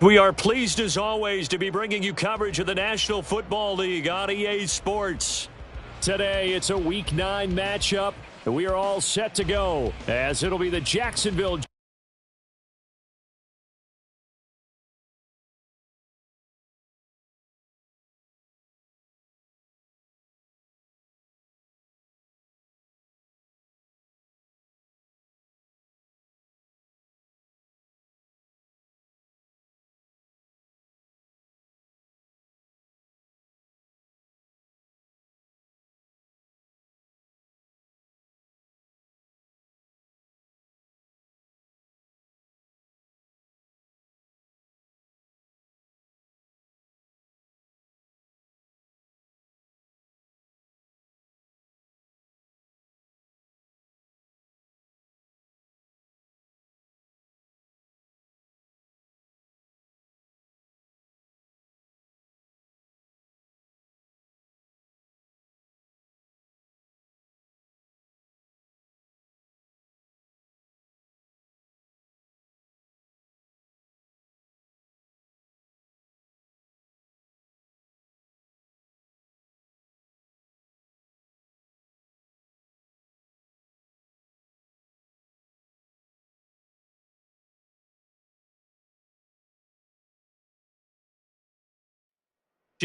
We are pleased as always to be bringing you coverage of the National Football League on EA Sports. Today it's a Week 9 matchup, and we are all set to go as it'll be the Jacksonville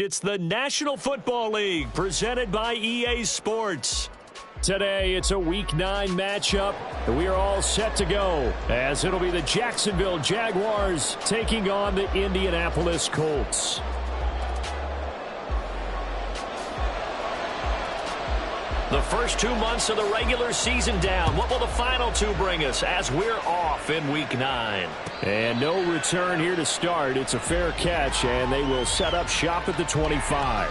It's the National Football League presented by EA Sports. Today it's a Week 9 matchup, and we are all set to go as it'll be the Jacksonville Jaguars taking on the Indianapolis Colts. The first 2 months of the regular season down. What will the final two bring us as we're off in Week 9? And no return here to start. It's a fair catch, and they will set up shop at the 25.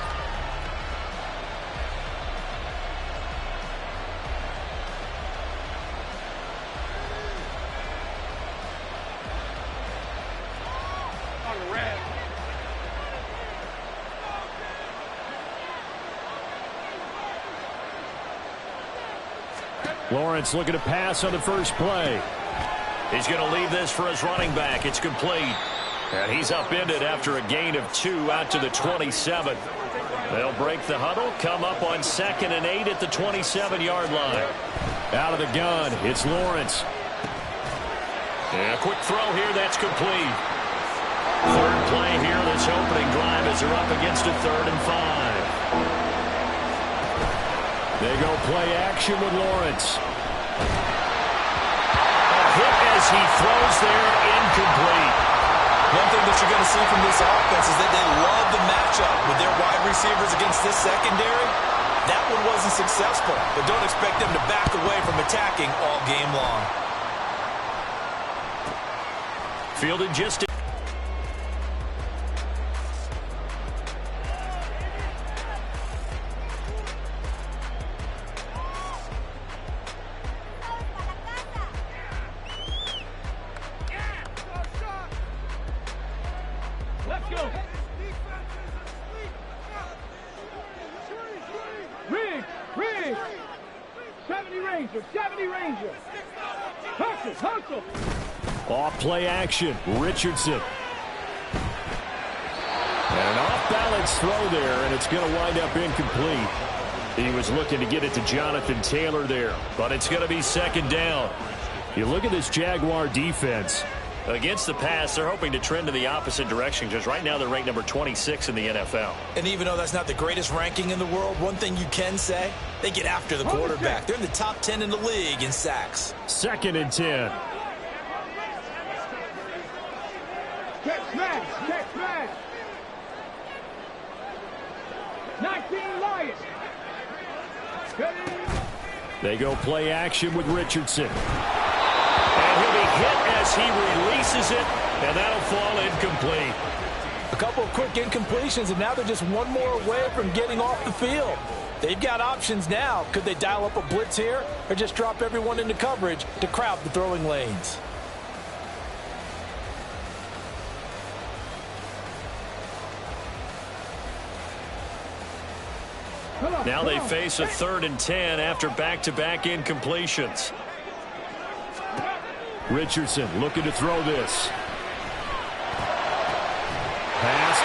Lawrence looking to pass on the first play. He's going to leave this for his running back. It's complete. And he's upended after a gain of 2 out to the 27. They'll break the huddle, come up on 2nd and 8 at the 27-yard line. Out of the gun, it's Lawrence. And a quick throw here, that's complete. Third play here, this opening drive as they're up against a 3rd and 5. They go play action with Lawrence. A hit as he throws there, incomplete. One thing that you're going to see from this offense is that they love the matchup with their wide receivers against this secondary. That one wasn't successful, but don't expect them to back away from attacking all game long. Fielded just off play action, Richardson. And an off-balance throw there, and it's going to wind up incomplete. He was looking to get it to Jonathan Taylor there, but it's going to be 2nd down. You look at this Jaguar defense. Against the pass, they're hoping to trend in the opposite direction because right now they're ranked number 26 in the NFL. And even though that's not the greatest ranking in the world, one thing you can say, they get after the quarterback. They're in the top 10 in the league in sacks. 2nd and 10. Check smash. 19 Lions. They go play action with Richardson. And he'll be hit as he releases it, and that'll fall incomplete. A couple of quick incompletions, and now they're just one more away from getting off the field. They've got options now. Could they dial up a blitz here or just drop everyone into coverage to crowd the throwing lanes? Now they face a 3rd and 10 after back-to-back incompletions. Richardson looking to throw this.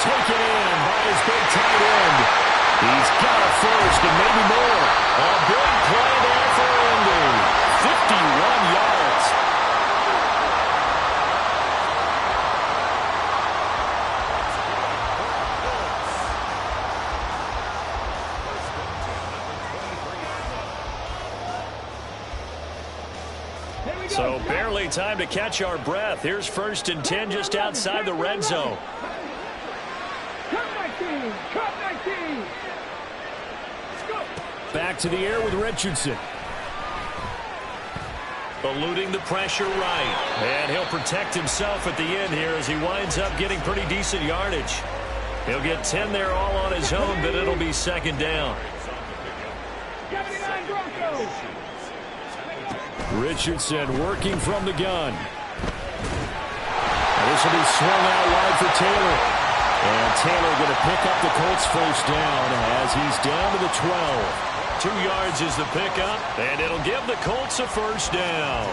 taken in by his big tight end. He's got a first and maybe more. A big play there for Indy. 51 yards. So barely time to catch our breath. Here's 1st and 10 just outside the red zone. Back to the air with Richardson. Eluding the pressure right. And he'll protect himself at the end here as he winds up getting pretty decent yardage. He'll get 10 there all on his own, but it'll be 2nd down. Richardson working from the gun. And this will be swung out wide for Taylor. And Taylor going to pick up the Colts 1st down as he's down to the 12. 2 yards is the pickup, and it'll give the Colts a 1st down.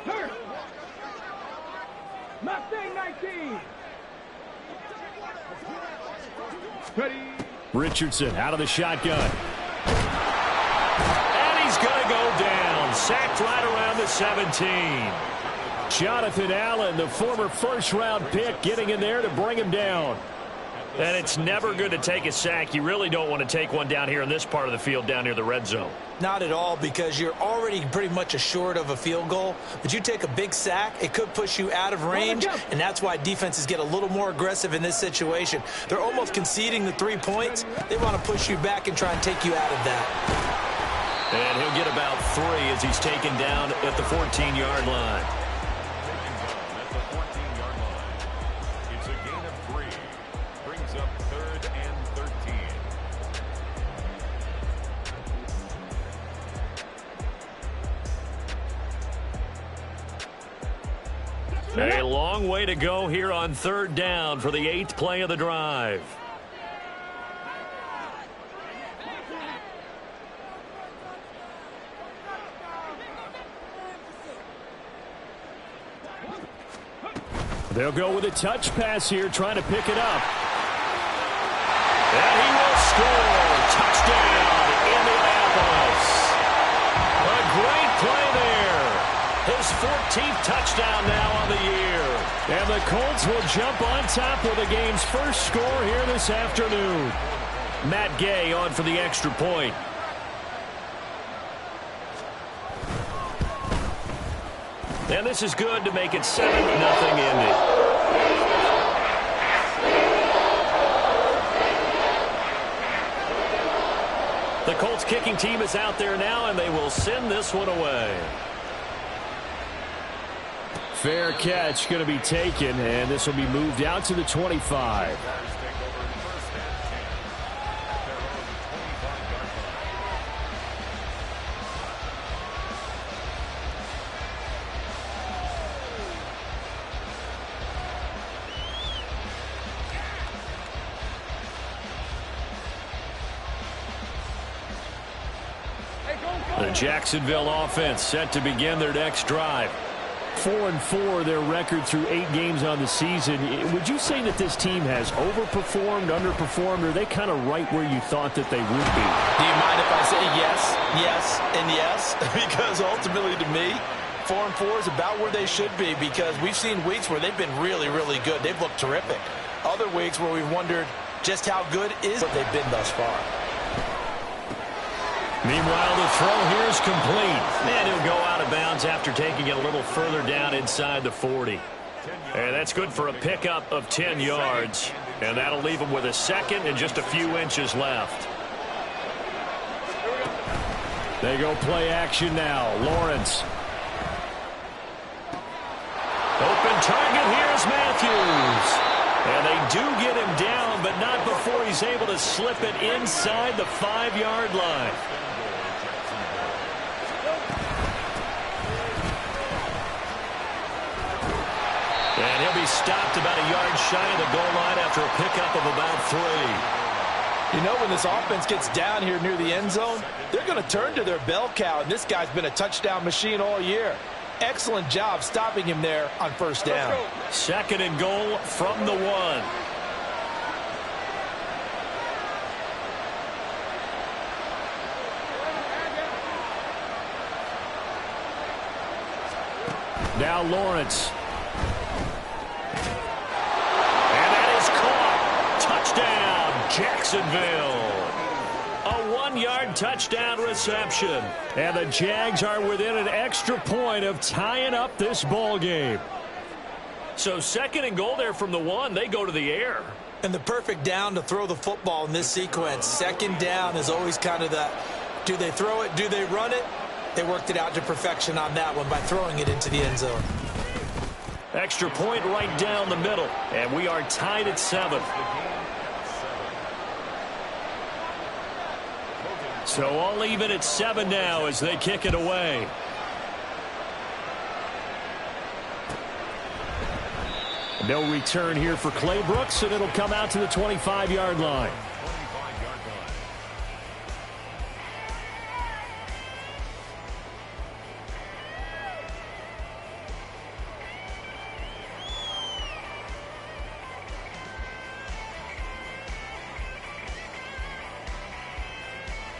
Hurt. Mustang 19. Ready. Richardson out of the shotgun. And he's going to go down. Sacked right around the 17. Jonathan Allen, the former 1st-round pick, getting in there to bring him down. And it's never good to take a sack. You really don't want to take one down here in this part of the field down near the red zone. Not at all, because you're already pretty much assured of a field goal. But you take a big sack, it could push you out of range, and that's why defenses get a little more aggressive in this situation. They're almost conceding the 3 points. They want to push you back and try and take you out of that. And he'll get about 3 as he's taken down at the 14-yard line. It's a gain of 3. Brings up 3rd and 13. A long way to go here on 3rd down for the 8th play of the drive. They'll go with a touch pass here, trying to pick it up. And he will score. Touchdown, Indianapolis. A great play there. His 14th touchdown now on the year. And the Colts will jump on top with the game's first score here this afternoon. Matt Gay on for the extra point. And this is good to make it 7-0 Indy. The Colts kicking team is out there now, and they will send this one away. Fair catch going to be taken, and this will be moved out to the 25. The Jacksonville offense set to begin their next drive. 4-4 their record through 8 games on the season. Would you say that this team has overperformed, underperformed, or are they kind of right where you thought that they would be? Do you mind if I say yes, yes, and yes? Because ultimately to me, 4-4 is about where they should be, because we've seen weeks where they've been really, really good. They've looked terrific. Other weeks where we've wondered just how good is what they've been thus far. Meanwhile, the throw here is complete. And he'll go out of bounds after taking it a little further down inside the 40. And that's good for a pickup of 10 yards. And that'll leave him with a second and just a few inches left. They go play action now. Lawrence. Open target here is Matthews. And they do get him down, but not before he's able to slip it inside the 5-yard line. And he'll be stopped about a yard shy of the goal line after a pickup of about 3. You know, when this offense gets down here near the end zone, they're going to turn to their bell cow, and this guy's been a touchdown machine all year. Excellent job stopping him there on first down. 2nd and goal from the 1. Now Lawrence. And that is caught. Touchdown, Jacksonville. A 1-yard touchdown reception. And the Jags are within an extra point of tying up this ball game. So 2nd and goal there from the 1. They go to the air. And the perfect down to throw the football in this sequence. 2nd down is always kind of the, do they throw it, do they run it? They worked it out to perfection on that one by throwing it into the end zone. Extra point right down the middle. And we are tied at 7. So all even at 7 now as they kick it away. No return here for Clay Brooks, and it'll come out to the 25-yard line.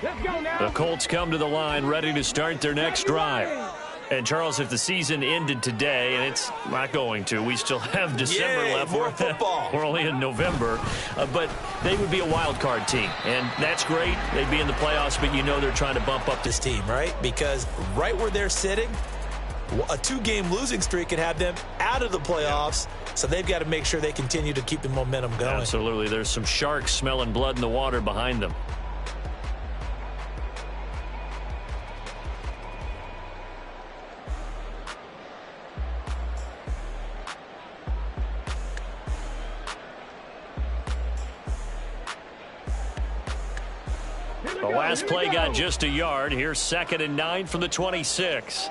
Let's go now. The Colts come to the line ready to start their next drive. And, Charles, if the season ended today, and it's not going to, we still have December left. More football. We're only in November. But they would be a wild card team. And that's great. They'd be in the playoffs, but you know they're trying to bump up this team, right? Because right where they're sitting, a 2-game losing streak could have them out of the playoffs. So they've got to make sure they continue to keep the momentum going. Absolutely. There's some sharks smelling blood in the water behind them. The last play got just a yard. Here's 2nd and 9 from the 26.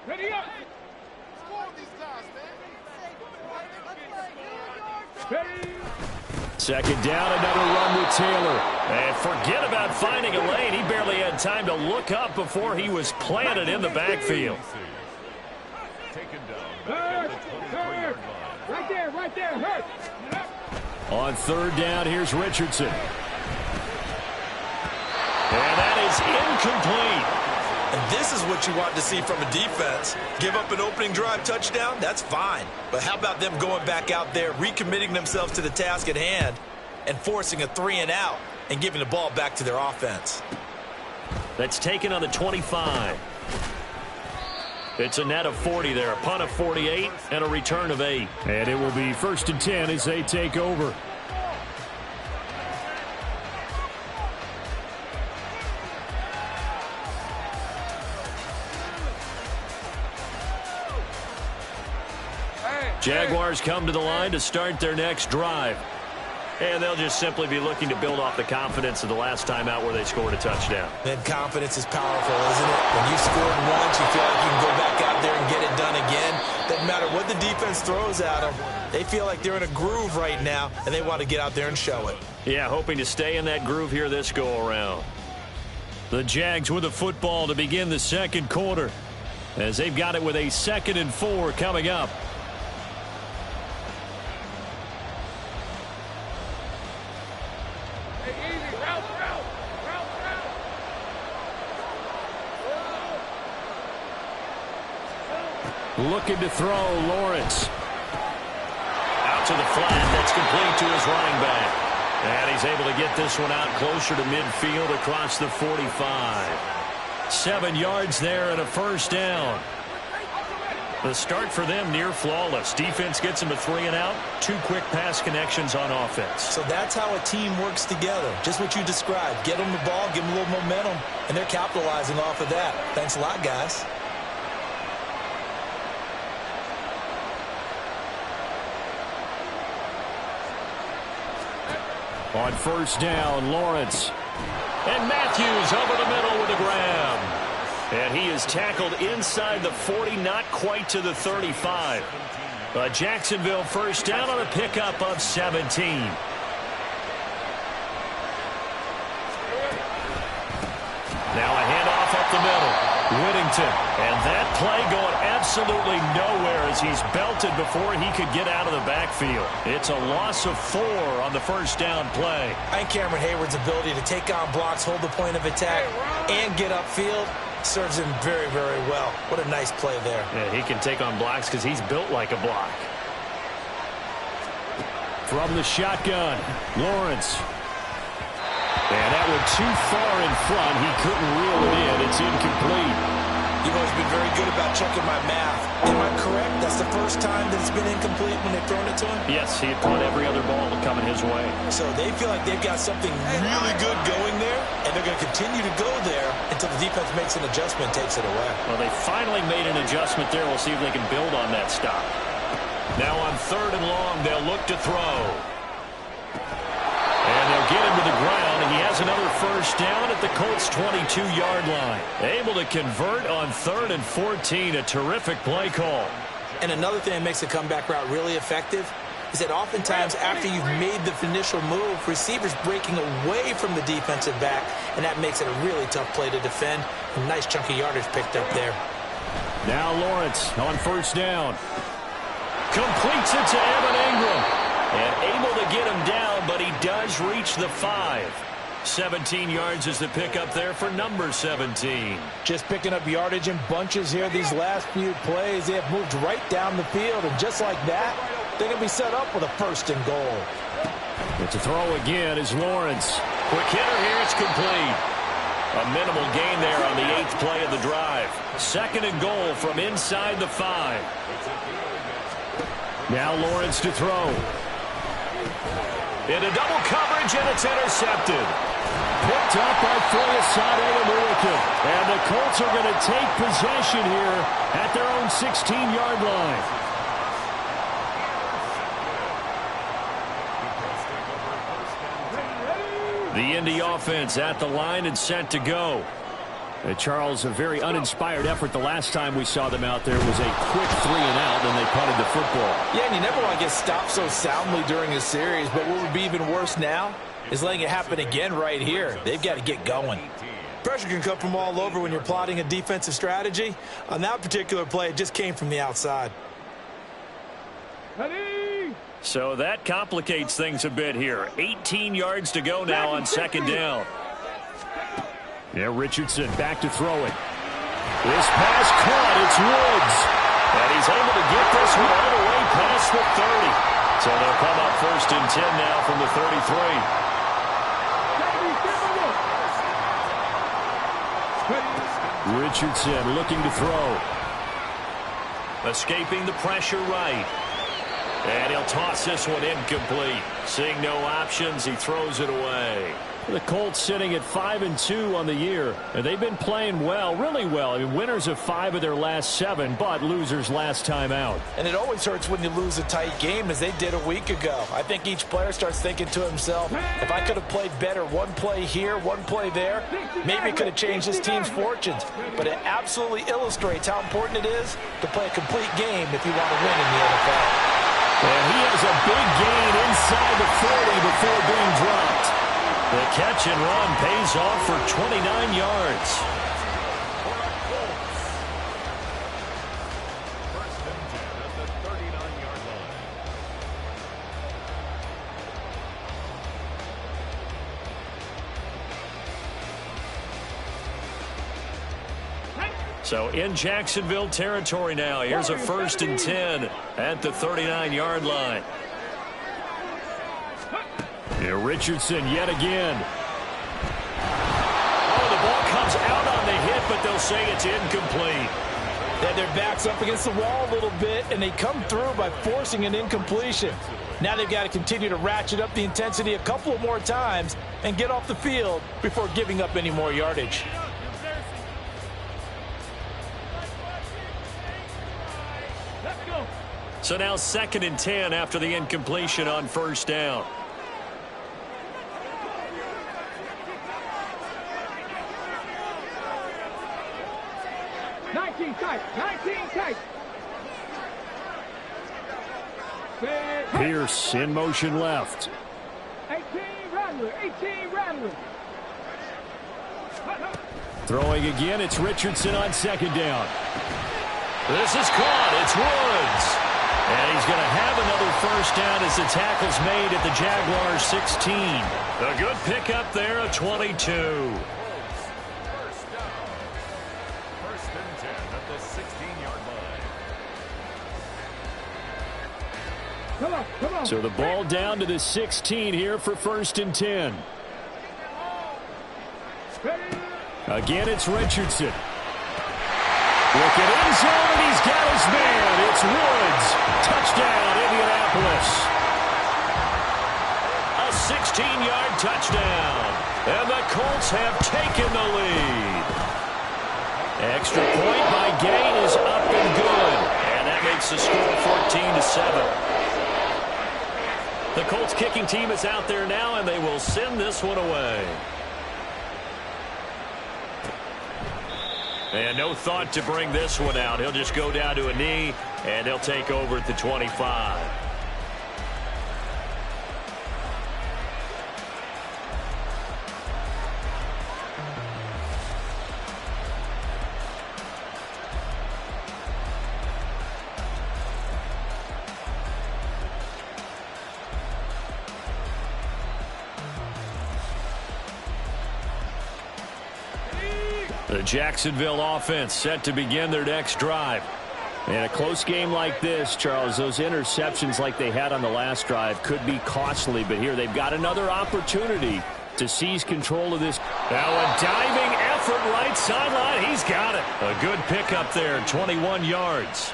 Ready up. Ready. 2nd down, another run with Taylor. And forget about finding a lane. He barely had time to look up before he was planted in the backfield. Hurt. Right there, hurt. On 3rd down, here's Richardson. And that is incomplete. And this is what you want to see from a defense. Give up an opening drive touchdown, that's fine. But how about them going back out there, recommitting themselves to the task at hand, and forcing a 3-and-out and giving the ball back to their offense? That's taken on the 25. It's a net of 40 there, a punt of 48, and a return of 8. And it will be 1st and 10 as they take over. Jaguars come to the line to start their next drive. And they'll just simply be looking to build off the confidence of the last time out where they scored a touchdown. Then confidence is powerful, isn't it? When you scored once, you feel like you can go back out there and get it done again. Doesn't matter what the defense throws at them. They feel like they're in a groove right now, and they want to get out there and show it. Yeah, hoping to stay in that groove here this go-around. The Jags with the football to begin the 2nd quarter, as they've got it with a 2nd and 4 coming up. Looking to throw, Lawrence. Out to the flat, that's complete to his running back. And he's able to get this one out closer to midfield across the 45. 7 yards there and a first down. The start for them near flawless. Defense gets them a 3 and out. 2 quick pass connections on offense. So that's how a team works together. Just what you described. Get them the ball, give them a little momentum, and they're capitalizing off of that. Thanks a lot, guys. On first down, Lawrence. And Matthews over the middle with a grab. And he is tackled inside the 40, not quite to the 35. A Jacksonville first down on a pickup of 17. Now a handoff up the middle. Whittington. And that play going absolutely nowhere as he's belted before he could get out of the backfield. It's a loss of 4 on the first down play. I think Cameron Hayward's ability to take on blocks, hold the point of attack, and get upfield serves him very, very well. What a nice play there. Yeah, he can take on blocks because he's built like a block. From the shotgun, Lawrence. And that one too far in front. He couldn't reel it in. It's incomplete. You've always been very good about checking my math. Am I correct? That's the first time that it's been incomplete when they've thrown it to him? Yes, he had caught every other ball coming his way. So they feel like they've got something really good going there, and they're going to continue to go there until the defense makes an adjustment and takes it away. Well, they finally made an adjustment there. We'll see if they can build on that stop. Now on 3rd and long, they'll look to throw. And they'll get him to the ground, and he has another first down at the Colts' 22-yard line. Able to convert on 3rd and 14. A terrific play call. And another thing that makes the comeback route really effective is that oftentimes after you've made the initial move, receivers breaking away from the defensive back, and that makes it a really tough play to defend. A nice chunk of yardage picked up there. Now Lawrence on first down. Completes it to Evan Ingram. And able to get him down, but he does reach the 5. 17 yards is the pickup there for number 17. Just picking up yardage in bunches here these last few plays. They have moved right down the field, and just like that, they're going to be set up with a 1st and goal. But to throw again is Lawrence. Quick hitter here, it's complete. A minimal gain there on the 8th play of the drive. 2nd and goal from inside the 5. Now Lawrence to throw. Into double coverage, and it's intercepted. Picked up by Foyesade. And the Colts are going to take possession here at their own 16-yard line. The Indy offense at the line and set to go. Charles, a very uninspired effort the last time we saw them out there. It was a quick 3 and out, and they punted the football. Yeah, and you never want to get stopped so soundly during a series, but what would be even worse now is letting it happen again right here. They've got to get going. Pressure can come from all over when you're plotting a defensive strategy. On that particular play, it just came from the outside. So that complicates things a bit here. 18 yards to go now on 2nd down. Yeah, Richardson back to throw it. This pass caught. It's Woods. And he's able to get this one all the way past the 30. So they'll come up 1st and 10 now from the 33. Richardson looking to throw. Escaping the pressure right. And he'll toss this one incomplete. Seeing no options, he throws it away. The Colts sitting at 5-2 on the year, and they've been playing well, really well. I mean, winners of 5 of their last 7, but losers last time out. And it always hurts when you lose a tight game, as they did a week ago. I think each player starts thinking to himself, if I could have played better one play here, one play there, maybe it could have changed this team's fortunes. But it absolutely illustrates how important it is to play a complete game if you want to win in the NFL. And he has a big gain inside the 40 before being dropped. The catch and run pays off for 29 yards. So in Jacksonville territory now. Here's a 1st and 10 at the 39-yard line. Here, Richardson yet again. Oh, the ball comes out on the hit, but they'll say it's incomplete. They had their backs up against the wall a little bit, and they come through by forcing an incompletion. Now they've got to continue to ratchet up the intensity a couple of more times and get off the field before giving up any more yardage. So now 2nd and 10 after the incompletion on first down. Tight. Pierce in motion left. 18 Rattler. Throwing again, it's Richardson on 2nd down. This is caught. It's Woods. And he's going to have another first down as the tackle's made at the Jaguars 16. A good pickup there, a 22. First and 10 at the 16-yard line. Come on. So the ball down to the 16 here for 1st and 10. Again, it's Richardson. Look at end zone, and he's got his man. It's Woods. Touchdown, Indianapolis. A 16-yard touchdown. And the Colts have taken the lead. Extra point by Gain is up and good. And that makes the score 14-7. The Colts kicking team is out there now, and they will send this one away. And no thought to bring this one out. He'll just go down to a knee, and they'll take over at the 25. The Jacksonville offense set to begin their next drive. In a close game like this, Charles, those interceptions like they had on the last drive could be costly, but here they've got another opportunity to seize control of this. Now a diving effort right sideline. He's got it. A good pickup there, 21 yards.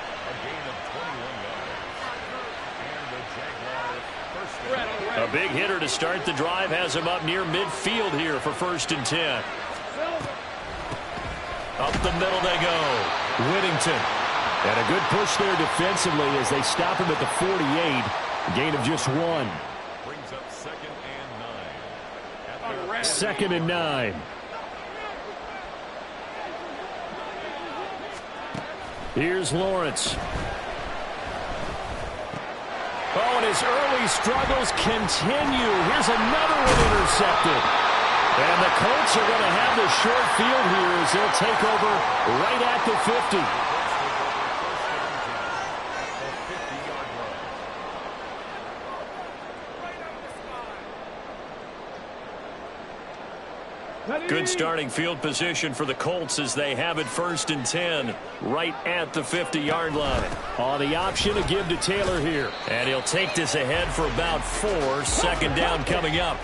A big hitter to start the drive has him up near midfield here for 1st and 10. Up the middle they go. Whittington. And a good push there defensively as they stop him at the 48. A gain of just 1. Brings up 2nd and 9. 2nd and 9. Here's Lawrence. Oh, and his early struggles continue. Here's another one intercepted. And the Colts are going to have the short field here as they'll take over right at the 50. Good starting field position for the Colts as they have it 1st and 10 right at the 50-yard line. On the option to give to Taylor here. And he'll take this ahead for about 4. 2nd down coming up.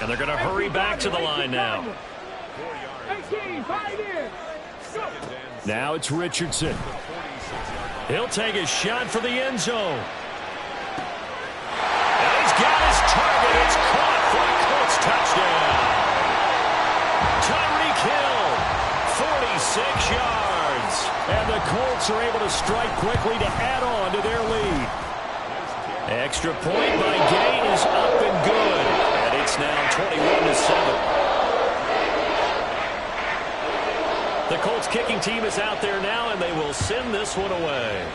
And they're going to hurry back to the line now. Now it's Richardson. He'll take a shot for the end zone. And he's got his target. It's caught for a Colts touchdown. Tyreek Hill, 46 yards. And the Colts are able to strike quickly to add on to their lead. Extra point by Gain is up and good. And it's now 21-7. The Colts kicking team is out there now, and they will send this one away.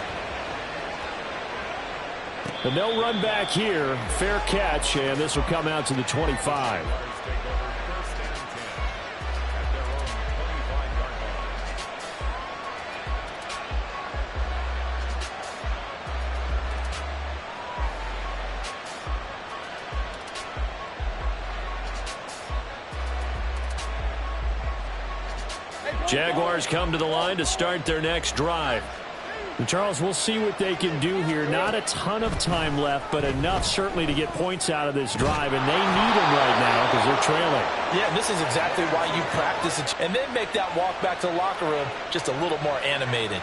And they'll run back here. Fair catch, and this will come out to the 25. Jaguars come to the line to start their next drive. Charles, we'll see what they can do here. Not a ton of time left, but enough certainly to get points out of this drive, and they need them right now because they're trailing. Yeah, and this is exactly why you practice it, and then make that walk back to the locker room just a little more animated.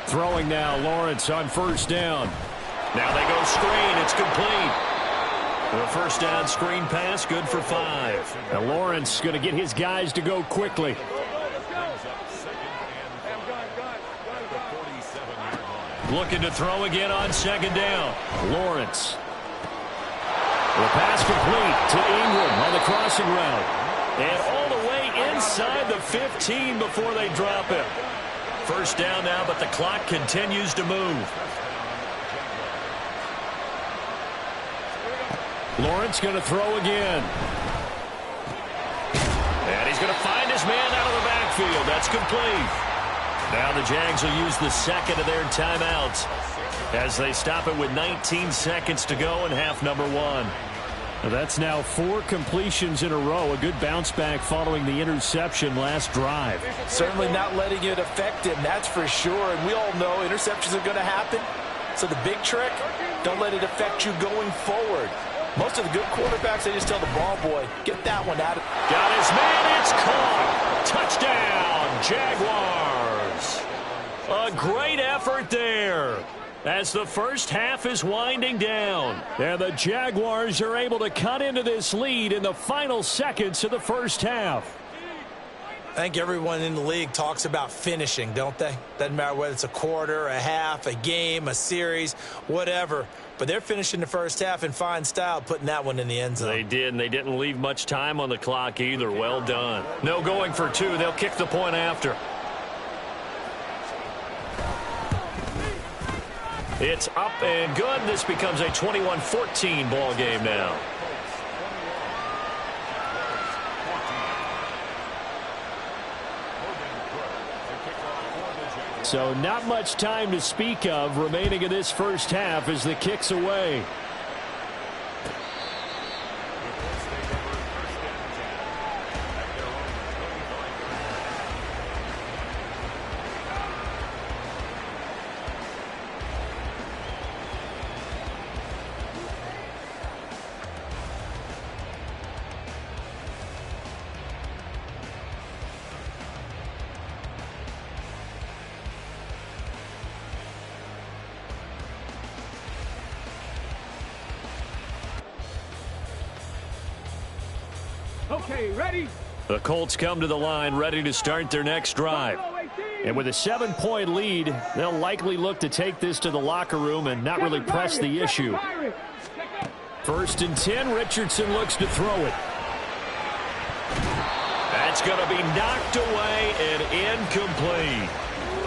Throwing now, Lawrence on first down. Now they go screen. It's complete. The first down screen pass, good for 5. Now Lawrence going to get his guys to go quickly. Looking to throw again on second down. Lawrence. The pass complete to Ingram on the crossing route. And all the way inside the 15 before they drop him. First down now, but the clock continues to move. Lawrence going to throw again. And he's going to find his man out of the backfield. That's complete. Now the Jags will use the second of their timeouts as they stop it with 19 seconds to go in half number 1. Now that's now 4 completions in a row. A good bounce back following the interception last drive. Certainly not letting it affect him, that's for sure. And we all know interceptions are going to happen. So the big trick, don't let it affect you going forward. Most of the good quarterbacks, they just tell the ball boy, get that one out of. Got his man, it's caught. Touchdown, Jaguars. A great effort there as the first half is winding down. And the Jaguars are able to cut into this lead in the final seconds of the first half. I think everyone in the league talks about finishing, don't they? Doesn't matter whether it's a quarter, a half, a game, a series, whatever. But they're finishing the first half in fine style, putting that one in the end zone. They did, and they didn't leave much time on the clock either. Well done. No going for 2. They'll kick the point after. It's up and good. This becomes a 21-14 ball game now. So not much time to speak of remaining in this first half as the kick's away. Okay, ready? The Colts come to the line ready to start their next drive. And with a 7-point lead, they'll likely look to take this to the locker room and not really press the issue. First and 10, Richardson looks to throw it. That's going to be knocked away and incomplete.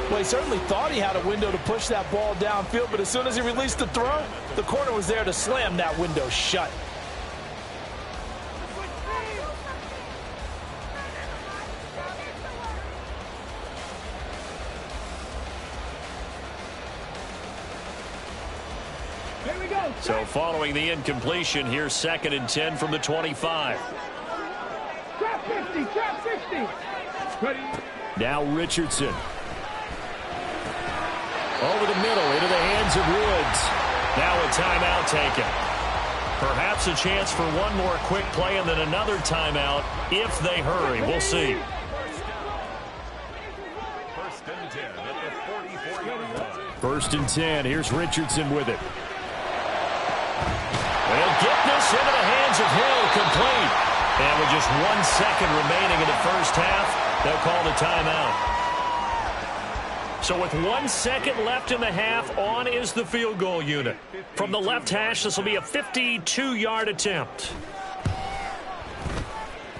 Well, he certainly thought he had a window to push that ball downfield, but as soon as he released the throw, the corner was there to slam that window shut. So following the incompletion, here's 2nd and 10 from the 25. Trap 50, trap 50. Ready? Now Richardson. Over the middle, into the hands of Woods. Now a timeout taken. Perhaps a chance for one more quick play and then another timeout if they hurry. We'll see. First and 10 at the 44-yard line. First and 10. Here's Richardson with it. They'll get this into the hands of Hill, complete. And with just 1 second remaining in the first half, they'll call the timeout. So with 1 second left in the half, on is the field goal unit. From the left hash, this will be a 52-yard attempt.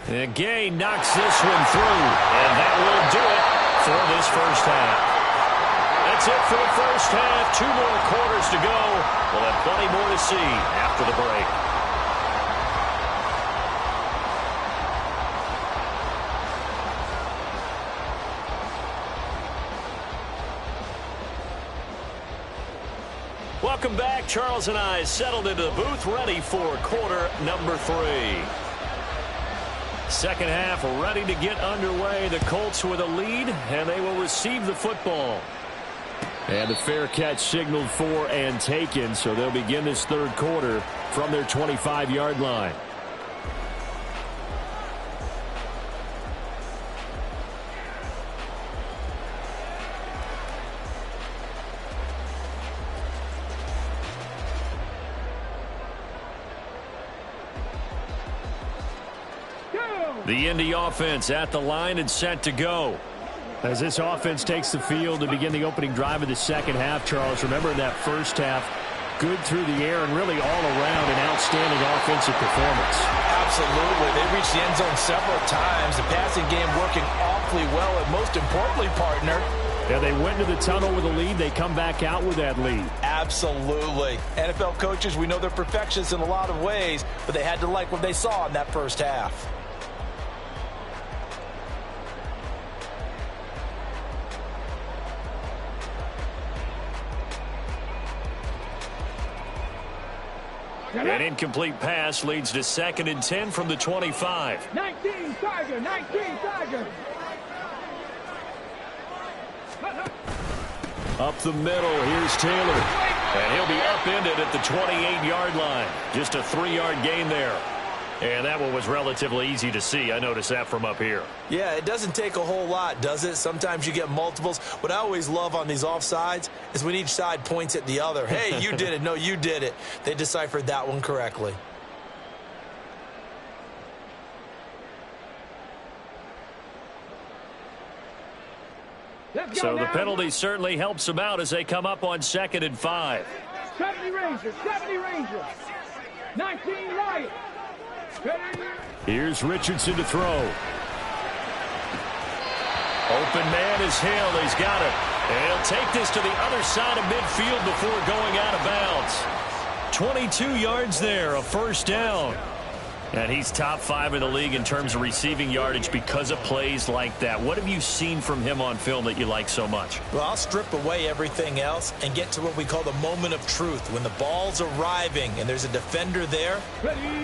And Gay knocks this one through, and that will do it for this first half. That's it for the first half. 2 more quarters to go. We'll have plenty more to see after the break. Welcome back. Charles and I settled into the booth ready for quarter number 3. Second half ready to get underway. The Colts with a lead, and they will receive the football. And the fair catch signaled for and taken, so they'll begin this third quarter from their 25-yard line. The Indy offense at the line and set to go. As this offense takes the field to begin the opening drive of the second half, Charles, remember in that first half, good through the air and really all around an outstanding offensive performance. Absolutely. They reached the end zone several times. The passing game working awfully well, and most importantly, partner, yeah, they went into the tunnel with a lead. They come back out with that lead. Absolutely. NFL coaches, we know they're perfectionists in a lot of ways, but they had to like what they saw in that first half. An incomplete pass leads to 2nd and 10 from the 25. 19 Tiger, 19 Tiger. Up the middle, here's Taylor. And he'll be upended at the 28-yard line. Just a 3-yard gain there. And that one was relatively easy to see. I noticed that from up here. Yeah, it doesn't take a whole lot, does it? Sometimes you get multiples. What I always love on these offsides is when each side points at the other. Hey, you did it. No, you did it. They deciphered that one correctly. So the penalty certainly helps them out as they come up on 2nd and 5. 70 Rangers, 70 Rangers. 19 Riot. Here's Richardson to throw. Open man is Hill. He's got it. And he'll take this to the other side of midfield before going out of bounds. 22 yards there, a first down. And he's top 5 in the league in terms of receiving yardage because of plays like that. What have you seen from him on film that you like so much? Well, I'll strip away everything else and get to what we call the moment of truth. When the ball's arriving and there's a defender there,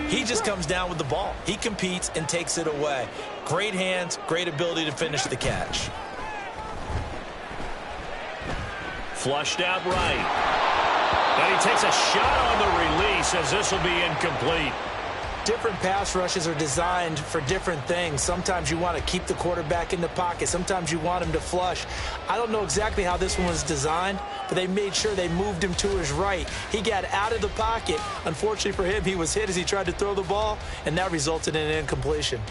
he just comes down with the ball. He competes and takes it away. Great hands, great ability to finish the catch. Flushed out right. And he takes a shot on the release as this will be incomplete. Different pass rushes are designed for different things. Sometimes you want to keep the quarterback in the pocket. Sometimes you want him to flush. I don't know exactly how this one was designed, but they made sure they moved him to his right. He got out of the pocket. Unfortunately for him, he was hit as he tried to throw the ball, and that resulted in an incompletion.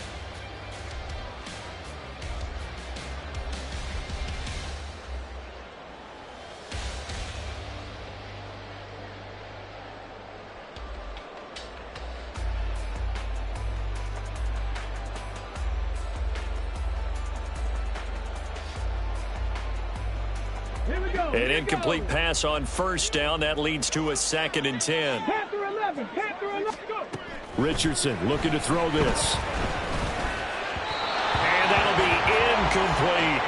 An incomplete pass on first down. That leads to a 2nd and 10. Panther 11, Panther 11, go. Richardson looking to throw this. And that'll be incomplete.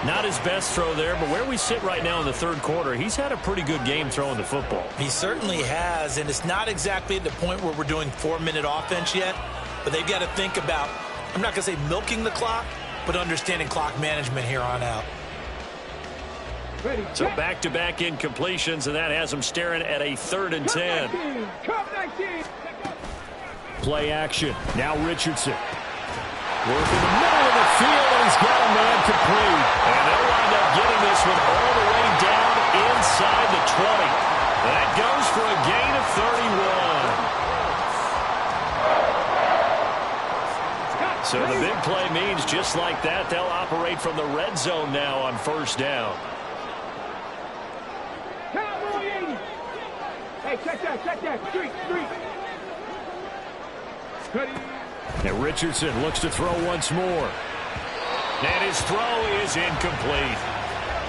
Not his best throw there, but where we sit right now in the third quarter, he's had a pretty good game throwing the football. He certainly has, and it's not exactly at the point where we're doing 4-minute offense yet, but they've got to think about, I'm not going to say milking the clock, but understanding clock management here on out. So back-to-back incompletions, and that has them staring at a 3rd and 10. Play action. Now Richardson. Work in the middle of the field, and he's got a man complete. And they'll wind up getting this one all the way down inside the 20. That goes for a gain of 31. So the big play means just like that, they'll operate from the red zone now on first down. Hey, check that. Street. And Richardson looks to throw once more. And his throw is incomplete.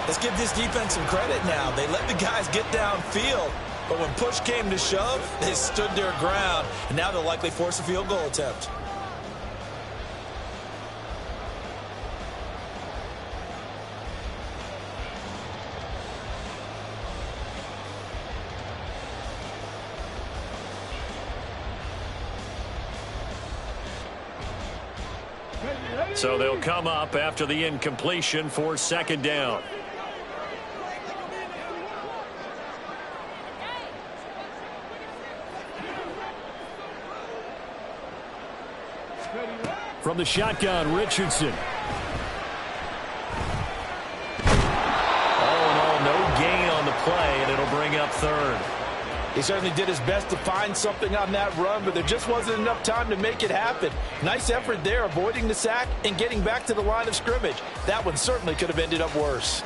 Let's give this defense some credit now. They let the guys get downfield, but when push came to shove, they stood their ground, and now they'll likely force a field goal attempt. So they'll come up after the incompletion for second down. From the shotgun, Richardson. All in all, no gain on the play, and it'll bring up third. He certainly did his best to find something on that run, but there just wasn't enough time to make it happen. Nice effort there, avoiding the sack and getting back to the line of scrimmage. That one certainly could have ended up worse.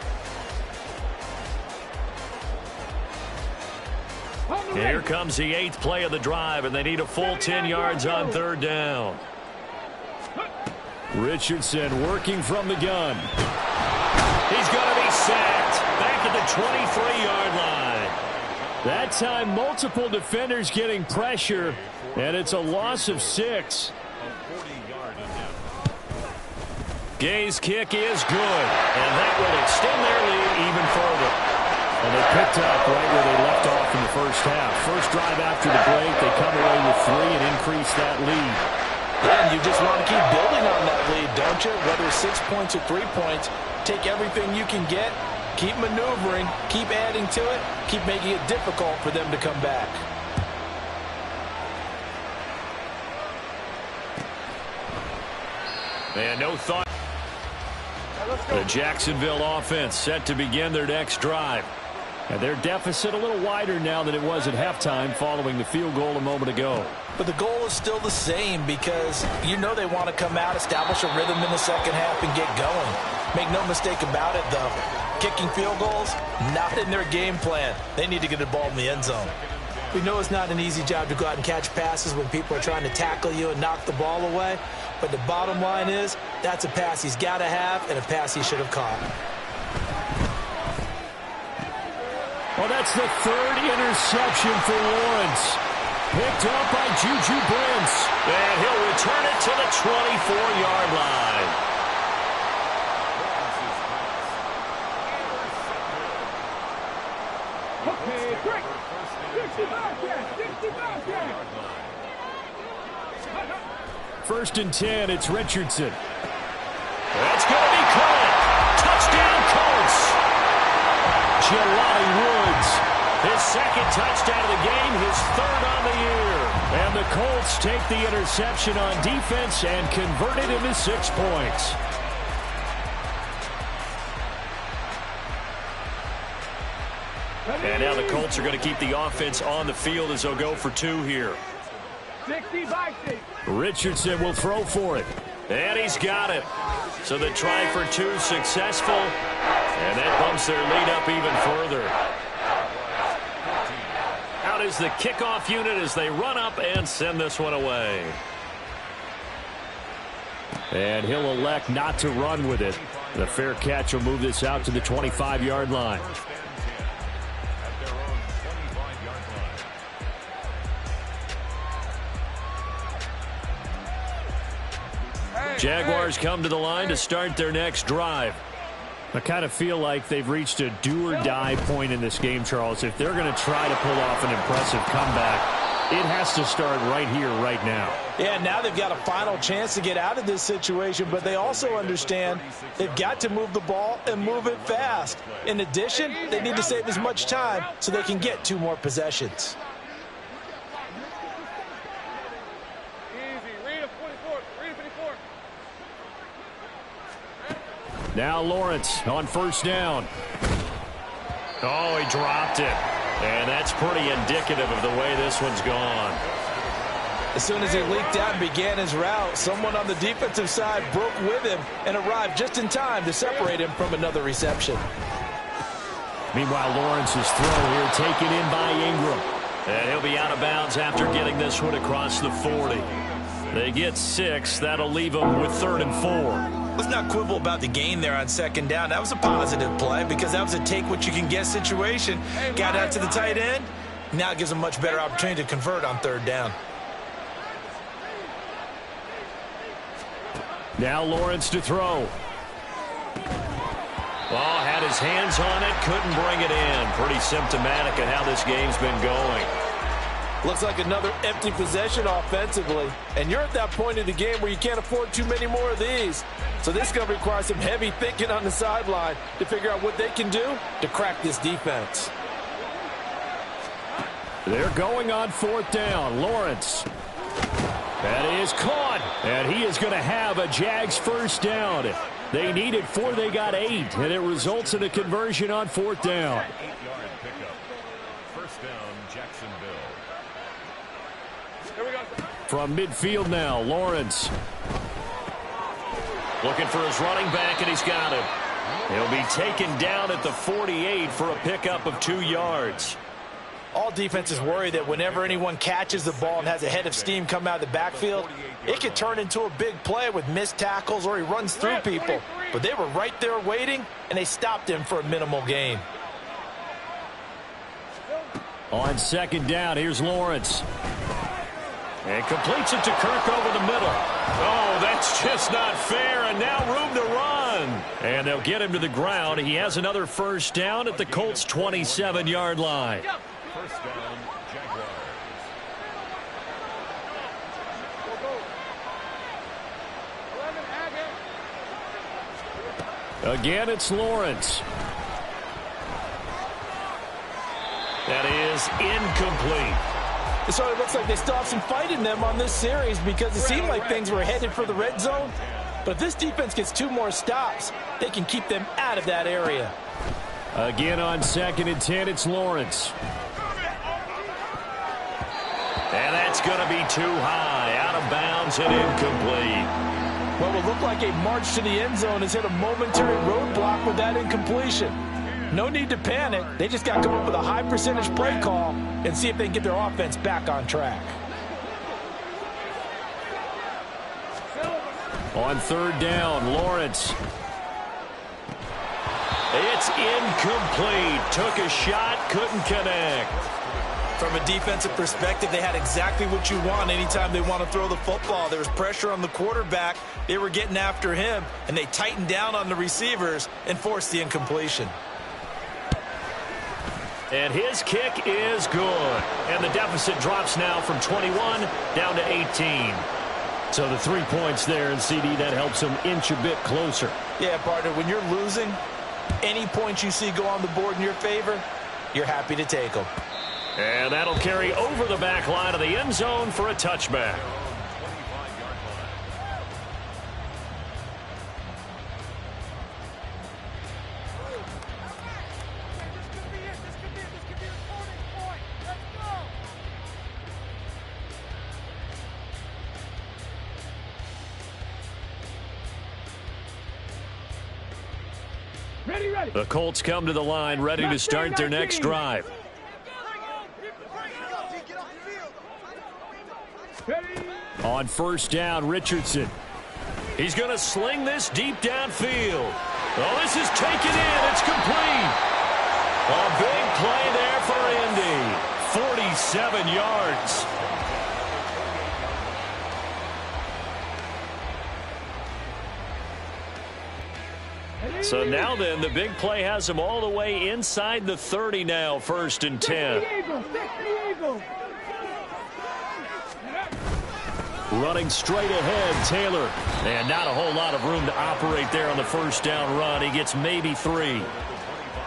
Here comes the 8th play of the drive, and they need a full 10 yards on third down. Richardson working from the gun. He's going to be sacked back at the 23-yard line. That time, multiple defenders getting pressure, and it's a loss of 6. Gay's kick is good, and that will extend their lead even further. And they picked up right where they left off in the first half. First drive after the break, they come away with 3 and increase that lead. And you just want to keep building on that lead, don't you? Whether it's 6 points or 3 points, take everything you can get, keep maneuvering, keep adding to it, keep making it difficult for them to come back. And no thought. The Jacksonville offense set to begin their next drive. And their deficit a little wider now than it was at halftime following the field goal a moment ago. But the goal is still the same because you know they want to come out, establish a rhythm in the second half, and get going. Make no mistake about it, though. Kicking field goals, not in their game plan. They need to get the ball in the end zone. We know it's not an easy job to go out and catch passes when people are trying to tackle you and knock the ball away. But the bottom line is that's a pass he's got to have and a pass he should have caught. Well, that's the 3rd interception for Lawrence. Picked up by Juju Brents. And he'll return it to the 24-yard line. Okay, great. 65 yards, 65 yards. First and 10, it's Richardson. That's going to be caught. Touchdown, Colts. Jelani Woods, his 2nd touchdown of the game, his 3rd on the year. And the Colts take the interception on defense and convert it into 6 points. And now the Colts are going to keep the offense on the field as they'll go for 2 here. 60 by 6. Richardson will throw for it. And he's got it. So the try for 2 successful. And that bumps their lead up even further. Out is the kickoff unit as they run up and send this one away. And he'll elect not to run with it. The fair catch will move this out to the 25-yard line. Jaguars come to the line to start their next drive. I kind of feel like they've reached a do-or-die point in this game, Charles. If they're going to try to pull off an impressive comeback, it has to start right here, right now. Yeah, now they've got a final chance to get out of this situation, but they also understand they've got to move the ball and move it fast. In addition, they need to save as much time so they can get 2 more possessions. Now Lawrence on first down. Oh, he dropped it. And that's pretty indicative of the way this one's gone. As soon as he leaked out and began his route, someone on the defensive side broke with him and arrived just in time to separate him from another reception. Meanwhile, Lawrence's throw here taken in by Ingram. And he'll be out of bounds after getting this one across the 40. They get 6. That'll leave them with 3rd and 4. Let's not quibble about the gain there on second down. That was a positive play because that was a take-what-you-can-get situation. Got out to the tight end. Now it gives them a much better opportunity to convert on 3rd down. Now Lawrence to throw. Oh, had his hands on it, couldn't bring it in. Pretty symptomatic of how this game's been going. Looks like another empty possession offensively. And you're at that point in the game where you can't afford too many more of these. So this is going to require some heavy thinking on the sideline to figure out what they can do to crack this defense. They're going on 4th down. Lawrence. That is caught. And he is going to have a Jags first down. They needed 4, they got 8. And it results in a conversion on 4th down. 8-yard pickup. First down, Jacksonville. Here we go. From midfield now, Lawrence. Looking for his running back, and he's got him. He'll be taken down at the 48 for a pickup of 2 yards. All defenses worry that whenever anyone catches the ball and has a head of steam come out of the backfield, it could turn into a big play with missed tackles or he runs through people. But they were right there waiting, and they stopped him for a minimal gain. On 2nd down, here's Lawrence. And completes it to Kirk over the middle. Oh, that's just not fair, and now room to run. And they'll get him to the ground. He has another first down at the Colts' 27-yard line. First down, Jaguars. Again, it's Lawrence. That is incomplete. So it looks like they still have some fight in them on this series because it seemed like things were headed for the red zone. But if this defense gets 2 more stops, they can keep them out of that area. Again on 2nd and 10, it's Lawrence. And that's going to be too high, out of bounds and incomplete. What will look like a march to the end zone has hit a momentary roadblock with that incompletion. No need to panic. They just got to come up with a high percentage play call and see if they can get their offense back on track. On 3rd down, Lawrence. It's incomplete. Took a shot, couldn't connect. From a defensive perspective, they had exactly what you want anytime they want to throw the football. There was pressure on the quarterback. They were getting after him, and they tightened down on the receivers and forced the incompletion. And his kick is good. And the deficit drops now from 21 down to 18. So the 3 points there, and CD, that helps them inch a bit closer. Yeah, partner, when you're losing, any points you see go on the board in your favor, you're happy to take them. And that'll carry over the back line of the end zone for a touchback. Ready. The Colts come to the line ready to start their next drive. On 1st down, Richardson. He's going to sling this deep downfield. Oh, this is taken in. It's complete. A big play there for Indy. 47 yards. So now then, the big play has him all the way inside the 30 now, 1st and 10. Running straight ahead, Taylor. And not a whole lot of room to operate there on the 1st down run. He gets maybe 3.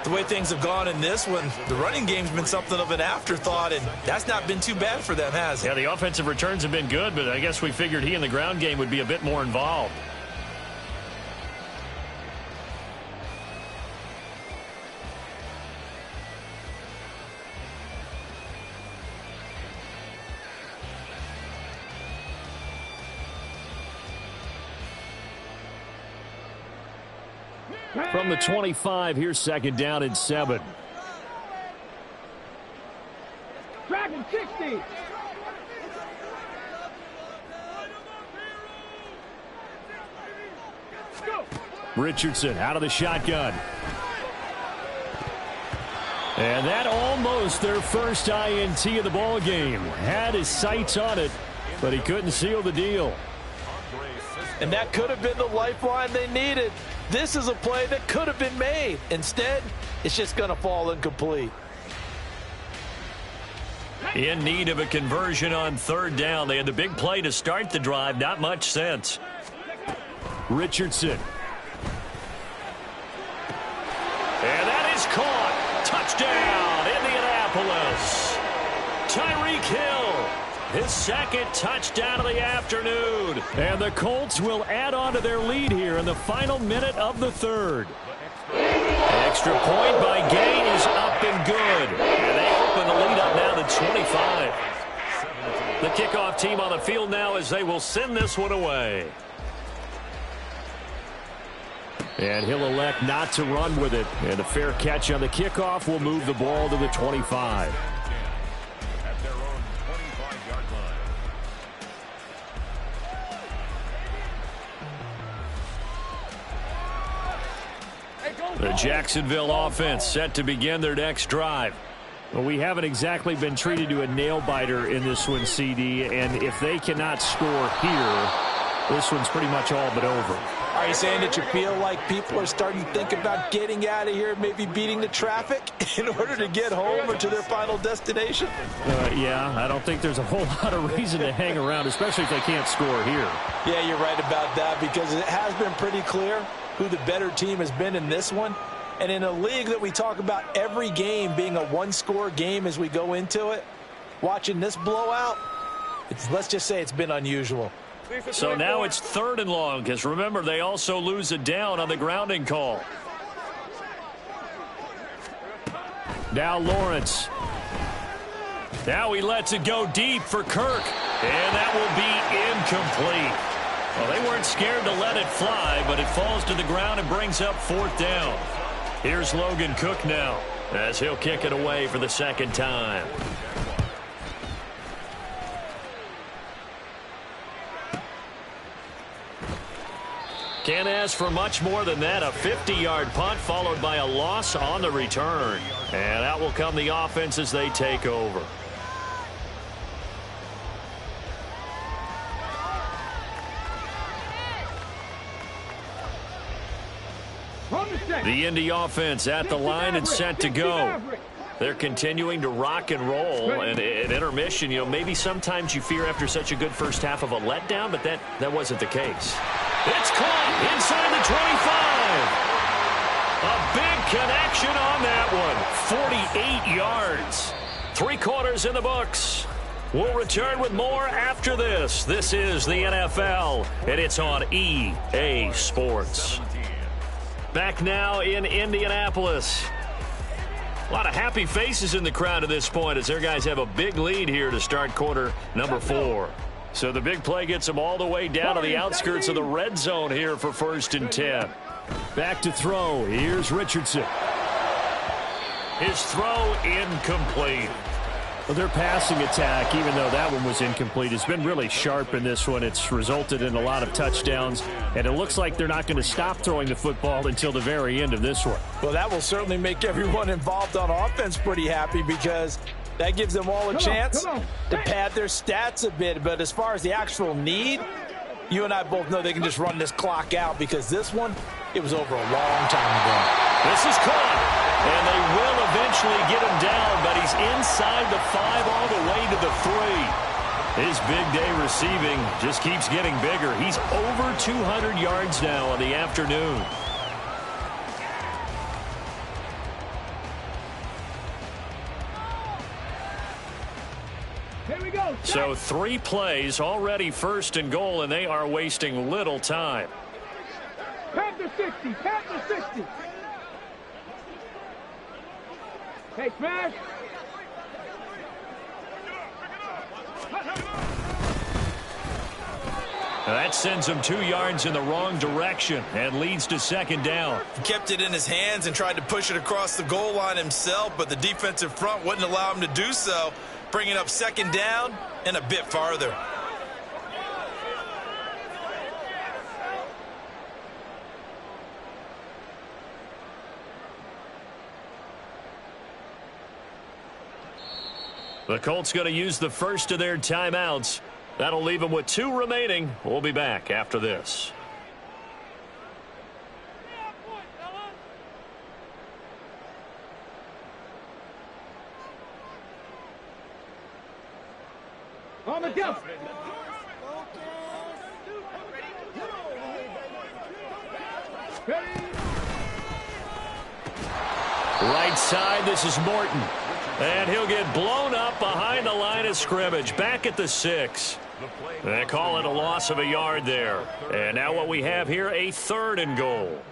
The way things have gone in this one, the running game's been something of an afterthought, and that's not been too bad for them, has it? Yeah, the offensive returns have been good, but I guess we figured he in the ground game would be a bit more involved. From the 25, here's 2nd down and 7. Dragon 60. Go. Richardson out of the shotgun. And that almost their first INT of the ball game. Had his sights on it, but he couldn't seal the deal. And that could have been the lifeline they needed. This is a play that could have been made. Instead, it's just going to fall incomplete. In need of a conversion on third down. They had the big play to start the drive. Not much sense. Richardson. And that is caught. Touchdown, Indianapolis. Tyreek Hill, his second touchdown of the afternoon. And the Colts will add on to their lead here in the final minute of the third. Extra point by Gay is up and good. And they open the lead up now to 25. The kickoff team on the field now as they will send this one away. And he'll elect not to run with it. And a fair catch on the kickoff will move the ball to the 25. At their own 25-yard line. The Jacksonville offense set to begin their next drive. Well, we haven't exactly been treated to a nail-biter in this one, CD. And if they cannot score here, this one's pretty much all but over. Are you saying that you feel like people are starting to think about getting out of here, maybe beating the traffic in order to get home or to their final destination? Yeah, I don't think there's a whole lot of reason to hang around, especially if they can't score here. Yeah, you're right about that because it has been pretty clear who the better team has been in this one. And in a league that we talk about every game being a one-score game as we go into it, watching this blowout, let's just say it's been unusual. So now it's 3rd and long because remember they also lose a down on the grounding call. Now Lawrence. Now he lets it go deep for Kirk. And that will be incomplete. Well, they weren't scared to let it fly, but it falls to the ground and brings up 4th down. Here's Logan Cook now as he'll kick it away for the second time. Can't ask for much more than that. A 50-yard punt followed by a loss on the return. And out will come the offense as they take over. The Indy offense at the line and set to go. They're continuing to rock and roll. And at intermission, maybe sometimes you fear after such a good first half of a letdown, but that wasn't the case. It's caught inside the 25. A big connection on that one. 48 yards. 3 quarters in the books. We'll return with more after this. This is the NFL, and it's on EA Sports. Back now in Indianapolis. A lot of happy faces in the crowd at this point as their guys have a big lead here to start quarter number 4. So the big play gets them all the way down to the outskirts of the red zone here for 1st and 10. Back to throw. Here's Richardson. His throw incomplete. Well, their passing attack, even though that one was incomplete, has been really sharp in this one. It's resulted in a lot of touchdowns, and it looks like they're not going to stop throwing the football until the very end of this one. Well, that will certainly make everyone involved on offense pretty happy because that gives them all a chance to pad their stats a bit. But as far as the actual need, you and I both know they can just run this clock out because this one, it was over a long time ago. This is caught. And they will eventually get him down, but he's inside the 5 all the way to the 3. His big day receiving just keeps getting bigger. He's over 200 yards now on the afternoon. Here we go. So 3 plays, already 1st and goal, and they are wasting little time. Panther 60. Panther 60. Hey, smash. Now that sends him 2 yards in the wrong direction and leads to 2nd down. He kept it in his hands and tried to push it across the goal line himself, but the defensive front wouldn't allow him to do so, bringing up 2nd down and a bit farther. The Colts going to use the first of their timeouts. That'll leave them with 2 remaining. We'll be back after this. On the go. Ready? Right side, this is Morton. And he'll get blown up behind the line of scrimmage, back at the 6. They call it a loss of a yard there. And now what we have here, a 3rd and goal.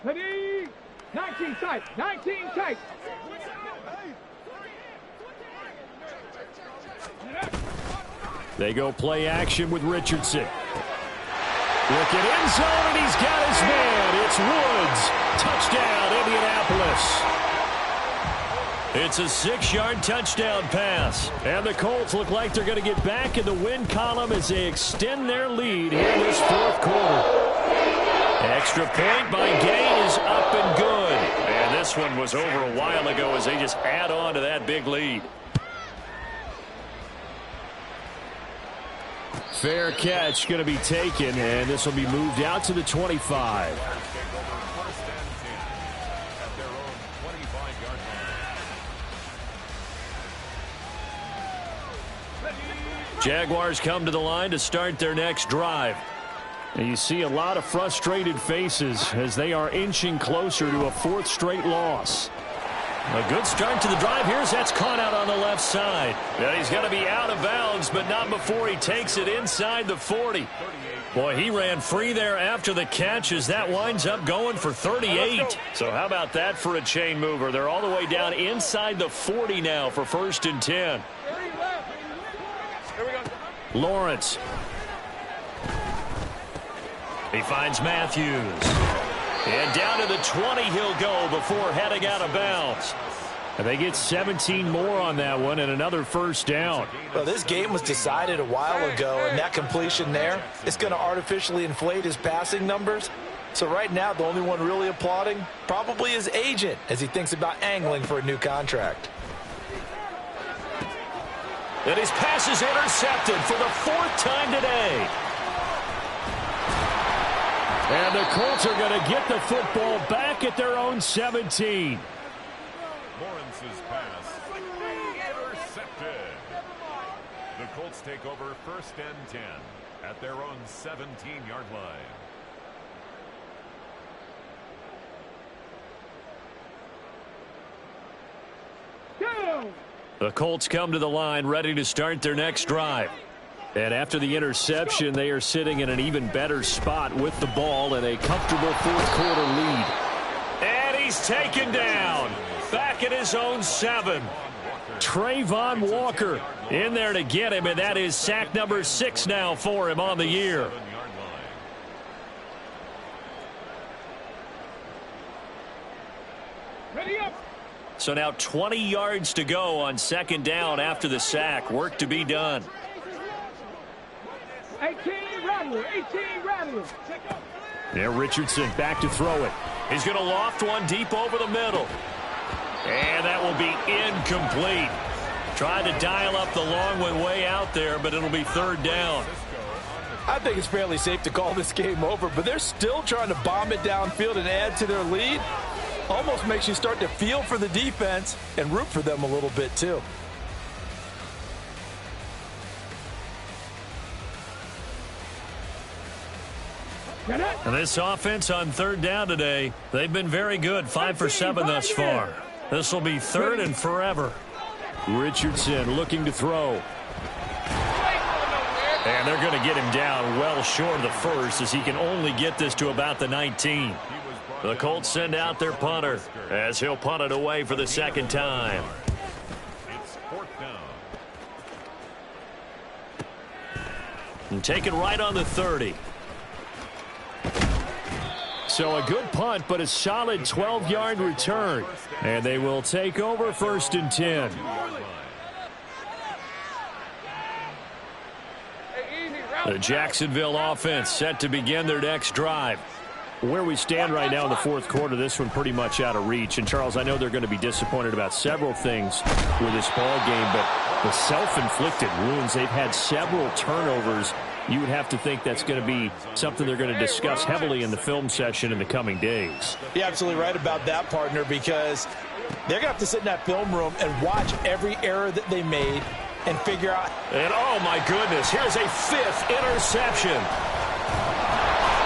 Ready? 19 tight. 19 tight. They go play action with Richardson. Looking end zone, and he's got his man. It's Woods. Touchdown, Indianapolis. It's a 6-yard touchdown pass. And the Colts look like they're going to get back in the win column as they extend their lead here in this 4th quarter. Extra point by Gay is up and good. And this one was over a while ago as they just add on to that big lead. Fair catch going to be taken, and this will be moved out to the 25. Jaguars come to the line to start their next drive. And you see a lot of frustrated faces as they are inching closer to a 4th straight loss. A good start to the drive. That's caught out on the left side. And he's going to be out of bounds, but not before he takes it inside the 40. Boy, he ran free there after the catch as that winds up going for 38. So how about that for a chain mover? They're all the way down inside the 40 now for 1st and 10. Lawrence. He finds Matthews. And down to the 20 he'll go before heading out of bounds. And they get 17 more on that one and another 1st down. Well, this game was decided a while ago, and that completion there is going to artificially inflate his passing numbers. So right now, the only one really applauding probably his agent as he thinks about angling for a new contract. And his pass is intercepted for the 4th time today. And the Colts are going to get the football back at their own 17. Lawrence's pass intercepted. The Colts take over 1st and 10 at their own 17-yard line. Go! The Colts come to the line ready to start their next drive. And after the interception, they are sitting in an even better spot with the ball and a comfortable 4th quarter lead. And he's taken down. Back at his own 7. Trayvon Walker in there to get him, and that is sack number 6 now for him on the year. Ready up. So now 20 yards to go on 2nd down after the sack. Work to be done. 18 Rattler. 18 Rattler. There, Richardson back to throw it. He's going to loft one deep over the middle. And that will be incomplete. Tried to dial up the long one way out there, but it'll be 3rd down. I think it's fairly safe to call this game over, but they're still trying to bomb it downfield and add to their lead. Almost makes you start to feel for the defense and root for them a little bit too. And this offense on 3rd down today, they've been very good. 5 for 7 thus far. This will be 3rd and forever. Richardson looking to throw. And they're going to get him down well short of the 1st as he can only get this to about the 19. The Colts send out their punter as he'll punt it away for the 2nd time. It's 4th down. And take it right on the 30. So a good punt, but a solid 12-yard return. And they will take over 1st and 10. The Jacksonville offense set to begin their next drive. Where we stand right now in the 4th quarter, this one pretty much out of reach. And, Charles, I know they're going to be disappointed about several things with this ball game, but the self-inflicted wounds, they've had several turnovers you would have to think that's going to be something they're going to discuss heavily in the film session in the coming days. You're absolutely right about that, partner, because they're going to have to sit in that film room and watch every error that they made and figure out. And, oh, my goodness, here's a 5th interception.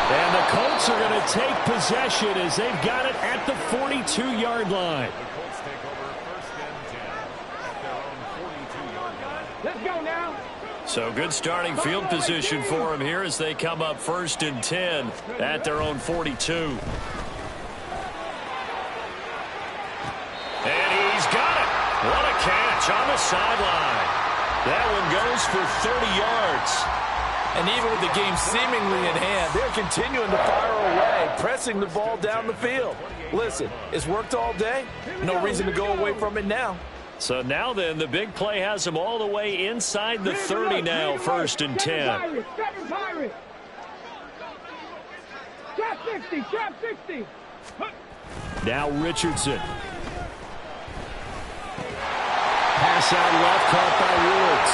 And the Colts are going to take possession as they've got it at the 42-yard line. Let's go now. So good starting field position for him here as they come up 1st and 10 at their own 42. And he's got it. What a catch on the sideline. That one goes for 30 yards. And even with the game seemingly in hand, they're continuing to fire away, pressing the ball down the field. Listen, it's worked all day. No reason to go away from it now. So now then, the big play has them all the way inside the 30 now, 1st and 10. Trap 60, trap 60. Now Richardson. Pass out left, caught by Woods.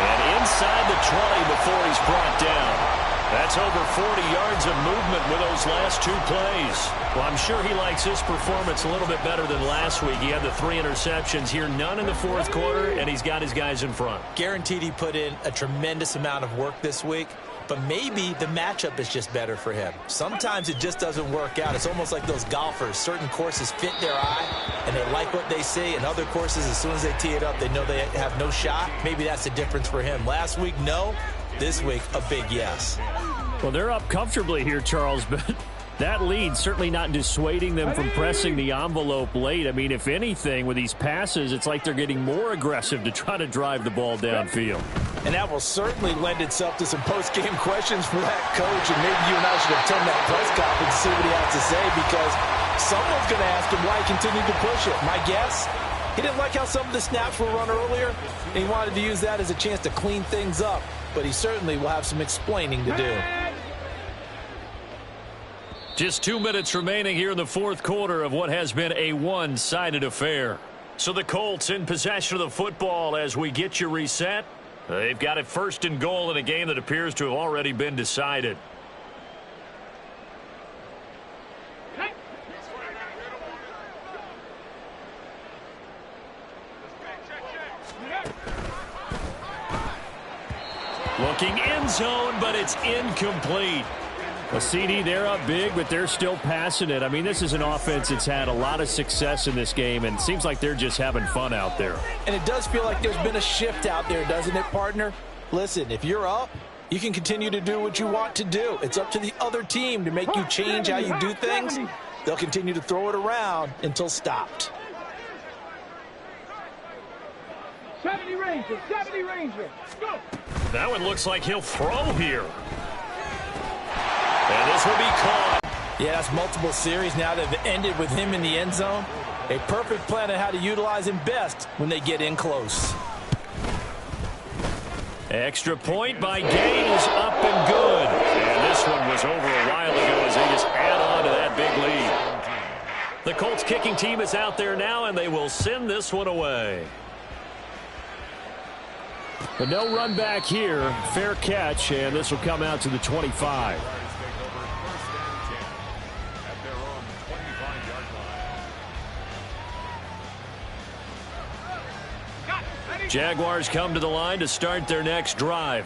And inside the 20 before he's brought down. That's over 40 yards of movement with those last 2 plays. Well, I'm sure he likes his performance a little bit better than last week. He had the 3 interceptions here, none in the 4th quarter, and he's got his guys in front. Guaranteed he put in a tremendous amount of work this week, but maybe the matchup is just better for him. Sometimes it just doesn't work out. It's almost like those golfers. Certain courses fit their eye, and they like what they see, and other courses, as soon as they tee it up, they know they have no shot. Maybe that's the difference for him. Last week, no. This week, a big yes. Well, they're up comfortably here, Charles, but that lead certainly not dissuading them from pressing the envelope late. I mean, if anything, with these passes, it's like they're getting more aggressive to try to drive the ball downfield. And that will certainly lend itself to some post-game questions for that coach, and maybe you and I should attend that press conference and see what he has to say, because someone's going to ask him why he continued to push it. My guess, he didn't like how some of the snaps were run earlier, and he wanted to use that as a chance to clean things up. But he certainly will have some explaining to do. Just 2 minutes remaining here in the 4th quarter of what has been a one-sided affair. So the Colts in possession of the football as we get you reset. They've got it 1st and goal in a game that appears to have already been decided. Looking end zone, but it's incomplete. A CD, they're up big, but they're still passing it. I mean, this is an offense that's had a lot of success in this game, and it seems like they're just having fun out there. And it does feel like there's been a shift out there, doesn't it, partner? Listen, if you're up, you can continue to do what you want to do. It's up to the other team to make you change how you do things. They'll continue to throw it around until stopped. 70 Ranger, 70 Ranger. Go. That one looks like he'll throw here. And this will be caught. Yeah, that's multiple series now that have ended with him in the end zone. A perfect plan on how to utilize him best when they get in close. Extra point by Gay is up and good. And this one was over a while ago as they just add on to that big lead. The Colts kicking team is out there now, and they will send this one away. But no run back here. Fair catch, and this will come out to the 25. Jaguars come to the line to start their next drive.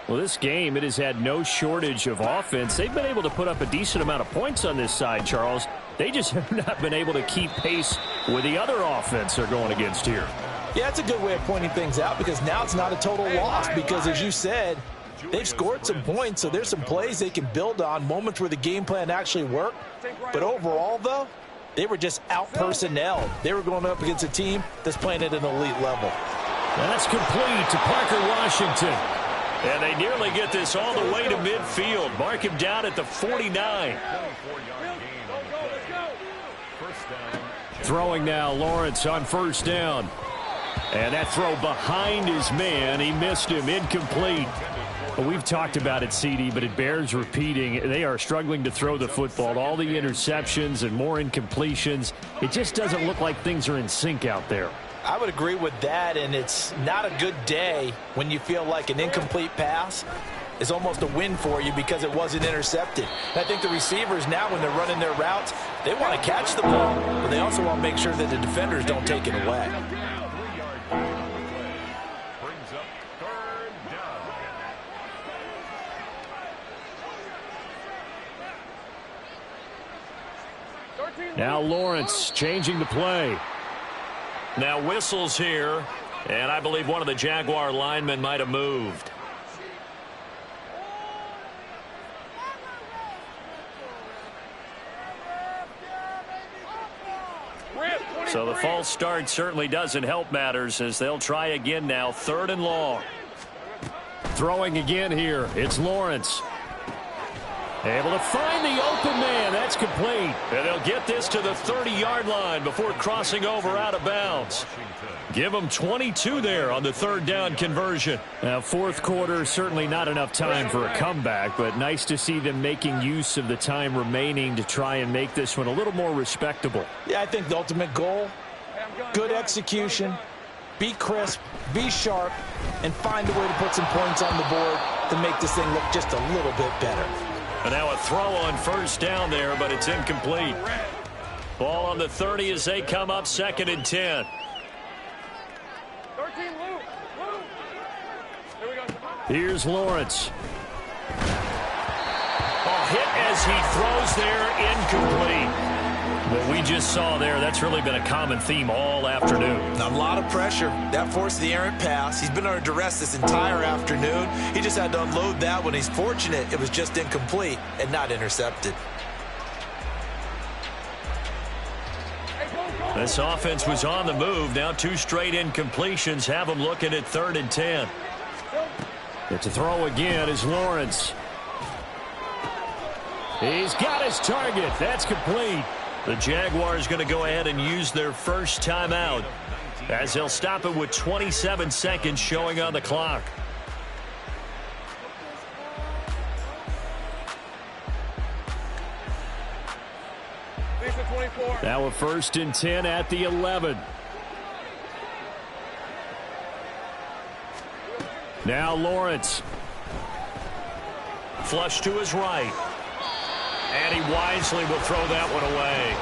Well, this game, it has had no shortage of offense. They've been able to put up a decent amount of points on this side, Charles. They just have not been able to keep pace with the other offense they're going against here. Yeah, it's a good way of pointing things out because now it's not a total loss because, as you said, they've scored some points, so there's some plays they can build on, moments where the game plan actually worked. But overall, though, they were just out-personnelled. They were going up against a team that's playing at an elite level. That's complete to Parker Washington. And they nearly get this all the way to midfield. Mark him down at the 49. Throwing now, Lawrence on 1st down. And that throw behind his man. He missed him. Incomplete. Well, we've talked about it, CD, but it bears repeating. They are struggling to throw the football. All the interceptions and more incompletions. It just doesn't look like things are in sync out there. I would agree with that, and it's not a good day when you feel like an incomplete pass is almost a win for you because it wasn't intercepted. And I think the receivers now, when they're running their routes, they want to catch the ball, but they also want to make sure that the defenders don't take it away. Brings up third down. Now Lawrence changing the play. Now whistles here, and I believe one of the Jaguar linemen might have moved. So the false start certainly doesn't help matters as they'll try again now, 3rd and long. Throwing again here. It's Lawrence. Able to find the open man. That's complete. And they'll get this to the 30-yard line before crossing over out of bounds. Give them 22 there on the 3rd down conversion. Now, 4th quarter, certainly not enough time for a comeback, but nice to see them making use of the time remaining to try and make this one a little more respectable. Yeah, I think the ultimate goal, good execution, be crisp, be sharp, and find a way to put some points on the board to make this thing look just a little bit better. And now a throw on 1st down there, but it's incomplete. Ball on the 30 as they come up 2nd and 10. 13, Luke. Here we go. Here's Lawrence. Hit as he throws there, incomplete. What we just saw there, that's really been a common theme all afternoon. A lot of pressure. That forced the errant pass. He's been under duress this entire afternoon. He just had to unload that one. He's fortunate it was just incomplete and not intercepted. This offense was on the move. Now 2 straight incompletions have them looking at 3rd and 10. It's a throw again is Lawrence. He's got his target. That's complete. The Jaguars going to go ahead and use their first timeout as they'll stop it with 27 seconds showing on the clock. Now a 1st and 10 at the 11. Now Lawrence. Flush to his right. And he wisely will throw that one away.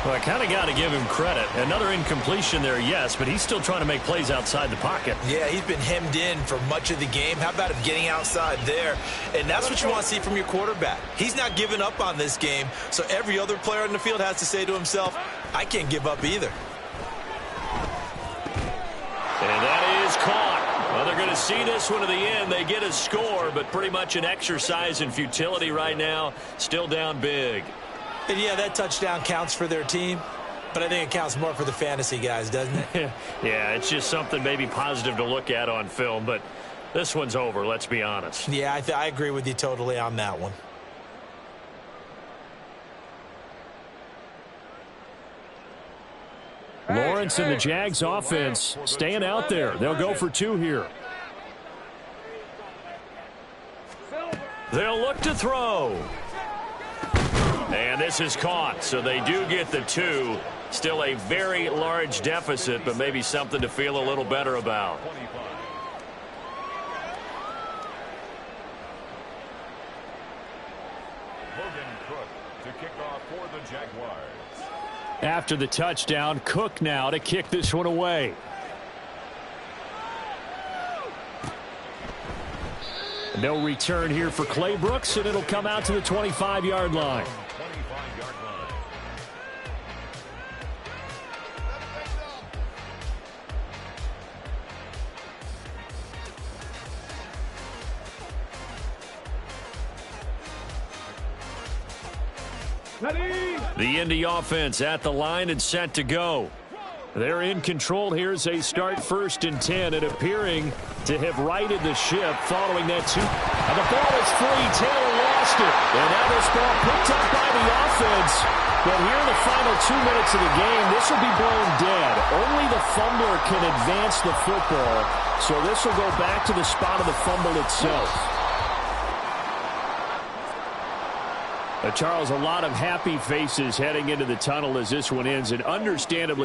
Well, I kind of got to give him credit. Another incompletion there, yes, but he's still trying to make plays outside the pocket. Yeah, he's been hemmed in for much of the game. How about him getting outside there? And that's what you want to see from your quarterback. He's not giving up on this game, so every other player on the field has to say to himself, I can't give up either. And that is caught. Well, they're going to see this one to the end. They get a score, but pretty much an exercise in futility right now. Still down big. And yeah, that touchdown counts for their team, but I think it counts more for the fantasy guys, doesn't it? Yeah, it's just something maybe positive to look at on film, but this one's over, let's be honest. Yeah, I agree with you totally on that one. Lawrence and the Jags offense staying out there. They'll go for 2 here. They'll look to throw. And this is caught, so they do get the 2. Still a very large deficit, but maybe something to feel a little better about. To kick off for the Jaguars. After the touchdown, Cook now to kick this one away. No return here for Clay Brooks, and it'll come out to the 25-yard line. 25-yard line. The Indy offense at the line and set to go. They're in control. Here's a start 1st and 10, and appearing to have righted the ship following that 2. And the ball is free. Taylor lost it. And now this ball picked up by the offense. But here in the final 2 minutes of the game, this will be blown dead. Only the fumbler can advance the football. So this will go back to the spot of the fumble itself. Charles, a lot of happy faces heading into the tunnel as this one ends, and understandably